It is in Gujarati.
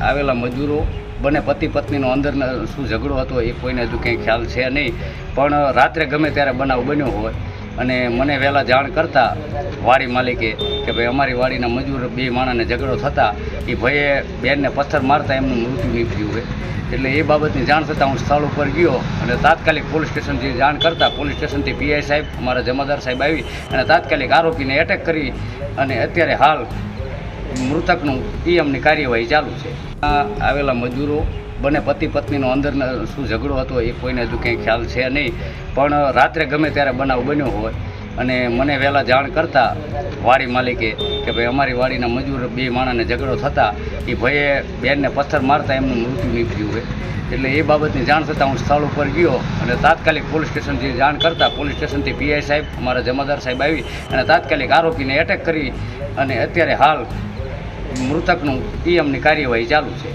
આવેલા મજૂરો બંને પતિ પત્નીનો અંદર શું ઝઘડો હતો એ કોઈને હજુ કંઈ ખ્યાલ છે નહીં, પણ રાત્રે ગમે ત્યારે બનાવ બન્યો હોય અને મને વહેલા જાણ કરતાં વાડી માલિકે કે ભાઈ અમારી વાડીના મજૂર બે માણસને ઝઘડો થતાં એ ભાઈએ બેનને પથ્થર મારતા એમનું મૃત્યુ નીપજ્યું છે. એટલે એ બાબતની જાણ થતાં હું સ્થળ ઉપર ગયો અને તાત્કાલિક પોલીસ સ્ટેશનથી જાણ કરતાં પોલીસ સ્ટેશનથી પીઆઈ સાહેબ અમારા જમાદાર સાહેબ આવી અને તાત્કાલિક આરોપીને એટેક કરી અને અત્યારે હાલ મૃતકનું પીએમની કાર્યવાહી ચાલુ છે. આવેલા મજૂરો બંને પતિ પત્નીનો અંદર શું ઝઘડો હતો એ કોઈને હજુ કંઈ ખ્યાલ છે નહીં, પણ રાત્રે ગમે ત્યારે બનાવ બન્યો હોય અને મને વહેલા જાણ કરતાં વાડી માલિકે કે ભાઈ અમારી વાડીના મજૂર બે માણસને ઝઘડો થતાં એ ભાઈએ બેનને પથ્થર મારતા એમનું મૃત્યુ નીપજ્યું છે. એટલે એ બાબતની જાણ થતાં હું સ્થળ ઉપર ગયો અને તાત્કાલિક પોલીસ સ્ટેશનથી જાણ કરતાં પોલીસ સ્ટેશનથી પીઆઈ સાહેબ અમારા જમાદાર સાહેબ આવી અને તાત્કાલિક આરોપીને એટેક કરી અને અત્યારે હાલ મૃતકનું પીએમની કાર્યવાહી ચાલુ છે.